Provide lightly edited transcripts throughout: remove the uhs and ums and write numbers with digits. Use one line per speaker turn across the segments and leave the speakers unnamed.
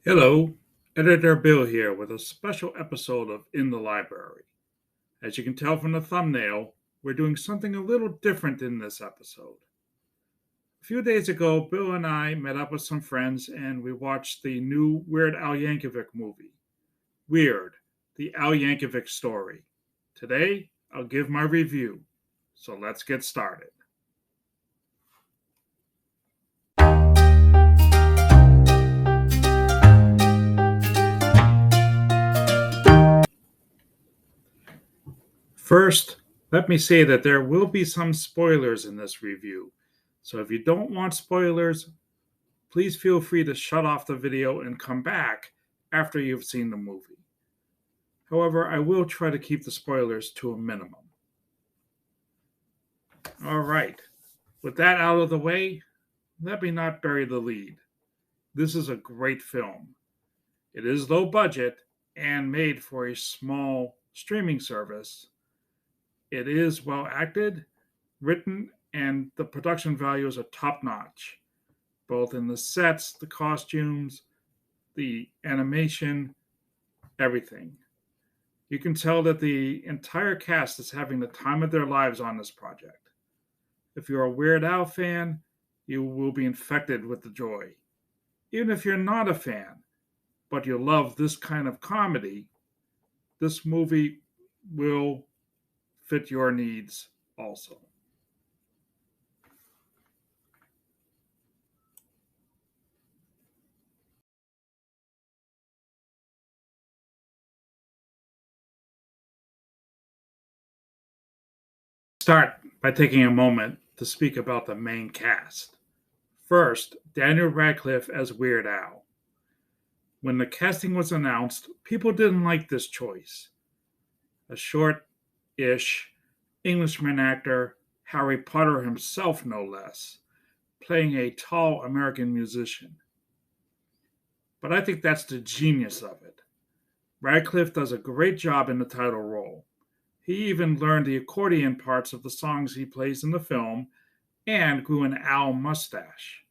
Hello, Editor Bill here with a special episode of In the Library. As you can tell from the thumbnail, we're doing something a little different in this episode. A few days ago, Bill and I met up with some friends and we watched the new Weird Al Yankovic movie, Weird, the Al Yankovic Story. Today, I'll give my review, so let's get started. First, let me say that there will be some spoilers in this review, so if you don't want spoilers, please feel free to shut off the video and come back after you've seen the movie. However, I will try to keep the spoilers to a minimum. All right, with that out of the way, let me not bury the lead. This is a great film. It is low budget and made for a small streaming service. It is well acted, written, and the production values are top notch, both in the sets, the costumes, the animation, everything. You can tell that the entire cast is having the time of their lives on this project. If you're a Weird Al fan, you will be infected with the joy. Even if you're not a fan, but you love this kind of comedy, this movie will fit your needs also. Start by taking a moment to speak about the main cast. First, Daniel Radcliffe as Weird Al. When the casting was announced, people didn't like this choice. A short ish Englishman actor, Harry Potter himself, no less, playing a tall American musician. But I think that's the genius of it. Radcliffe does a great job in the title role. He even learned the accordion parts of the songs he plays in the film and grew an Al mustache.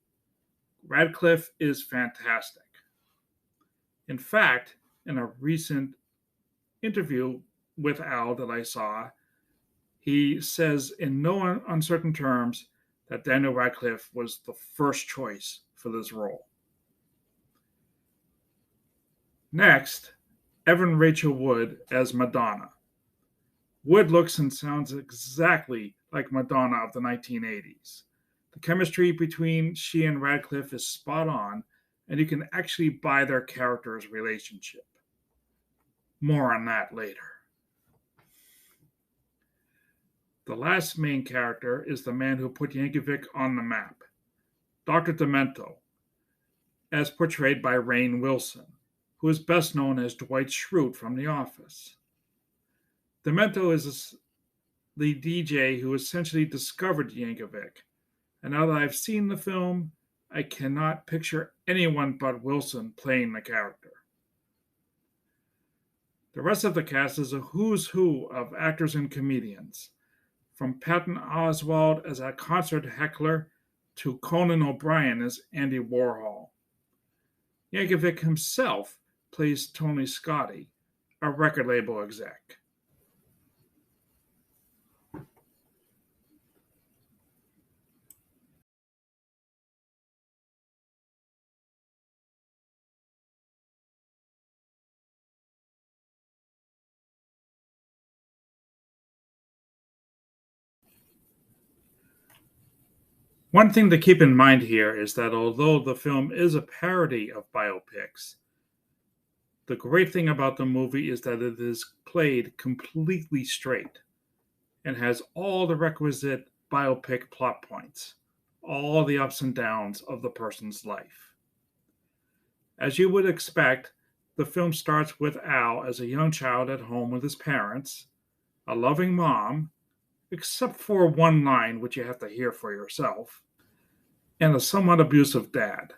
Radcliffe is fantastic. In fact, in a recent interview with Al that I saw, he says in no uncertain terms that Daniel Radcliffe was the first choice for this role. Next, Evan Rachel Wood as Madonna. Wood looks and sounds exactly like Madonna of the 1980s. The chemistry between she and Radcliffe is spot on, and you can actually buy their character's relationship. More on that later. The last main character is the man who put Yankovic on the map, Dr. Demento, as portrayed by Rainn Wilson, who is best known as Dwight Schrute from The Office. Demento is the DJ who essentially discovered Yankovic, and now that I've seen the film, I cannot picture anyone but Wilson playing the character. The rest of the cast is a who's who of actors and comedians, from Patton Oswalt as a concert heckler to Conan O'Brien as Andy Warhol. Yankovic himself plays Tony Scotti, a record label exec. One thing to keep in mind here is that although the film is a parody of biopics, the great thing about the movie is that it is played completely straight and has all the requisite biopic plot points, all the ups and downs of the person's life. As you would expect, the film starts with Al as a young child at home with his parents, a loving mom, except for one line which you have to hear for yourself, and a somewhat abusive dad.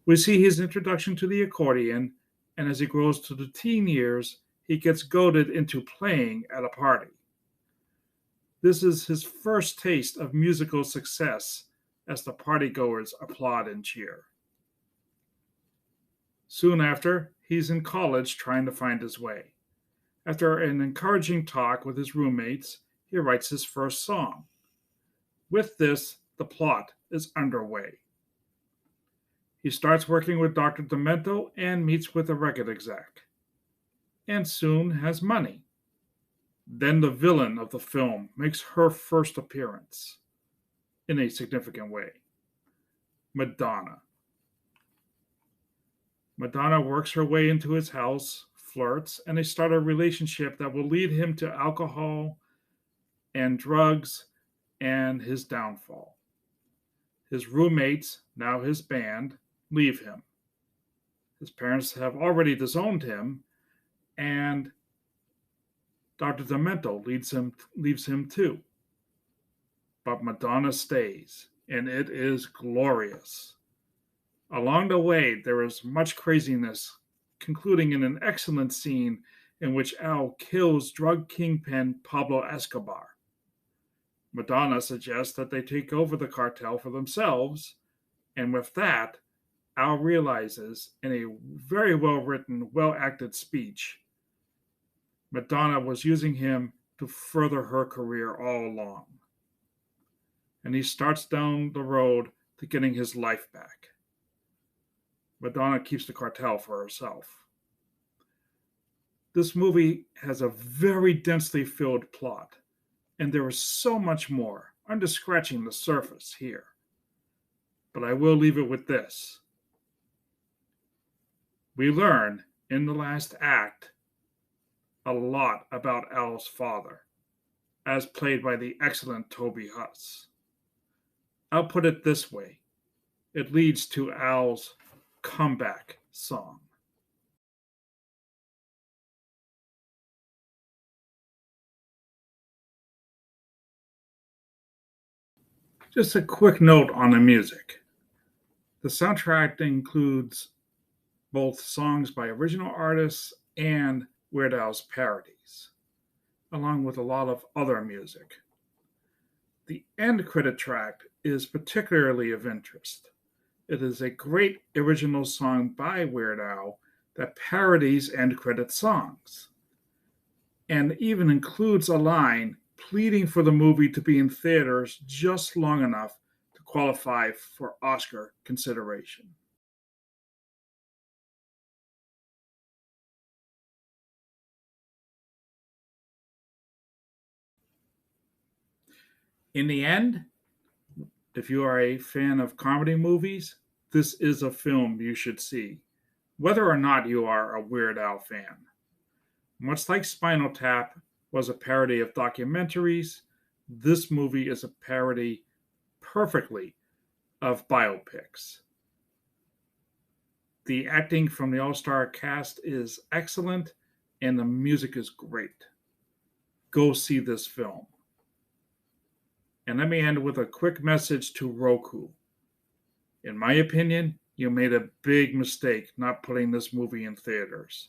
We see his introduction to the accordion, and as he grows to the teen years, he gets goaded into playing at a party. This is his first taste of musical success as the partygoers applaud and cheer. Soon after, he's in college trying to find his way. After an encouraging talk with his roommates, he writes his first song. With this, the plot is underway. He starts working with Dr. Demento and meets with a record exec, and soon has money. Then the villain of the film makes her first appearance in a significant way. Madonna. Madonna works her way into his house, flirts, and they start a relationship that will lead him to alcohol and drugs and his downfall. His roommates, now his band, leave him. His parents have already disowned him, and Dr. Demento leaves him too. But Madonna stays, and it is glorious. Along the way, there is much craziness, concluding in an excellent scene in which Al kills drug kingpin Pablo Escobar. Madonna suggests that they take over the cartel for themselves, and with that, Al realizes in a very well written, well acted speech, Madonna was using him to further her career all along. And he starts down the road to getting his life back. Madonna keeps the cartel for herself. This movie has a very densely filled plot, and there is so much more. I'm just scratching the surface here. But I will leave it with this. We learn in the last act a lot about Al's father, as played by the excellent Toby Huss. I'll put it this way. It leads to Al's comeback song. Just a quick note on the music. The soundtrack includes both songs by original artists and Weird Al's parodies, along with a lot of other music. The end credit track is particularly of interest. It is a great original song by Weird Al that parodies end credit songs, and even includes a line pleading for the movie to be in theaters just long enough to qualify for Oscar consideration. In the end, if you are a fan of comedy movies, this is a film you should see, whether or not you are a Weird Al fan. Much like Spinal Tap was a parody of documentaries, this movie is a parody perfectly of biopics. The acting from the all-star cast is excellent, and the music is great. Go see this film. And let me end with a quick message to Roku. In my opinion, you made a big mistake not putting this movie in theaters.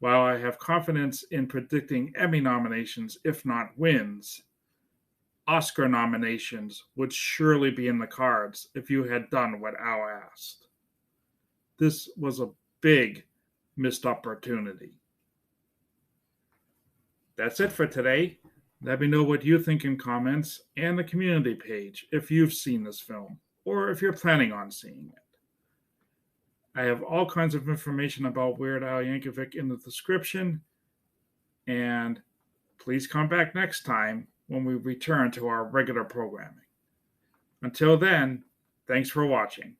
While I have confidence in predicting Emmy nominations, if not wins, Oscar nominations would surely be in the cards if you had done what Al asked. This was a big missed opportunity. That's it for today. Let me know what you think in comments and the community page if you've seen this film or if you're planning on seeing it. I have all kinds of information about Weird Al Yankovic in the description, and please come back next time when we return to our regular programming. Until then, thanks for watching.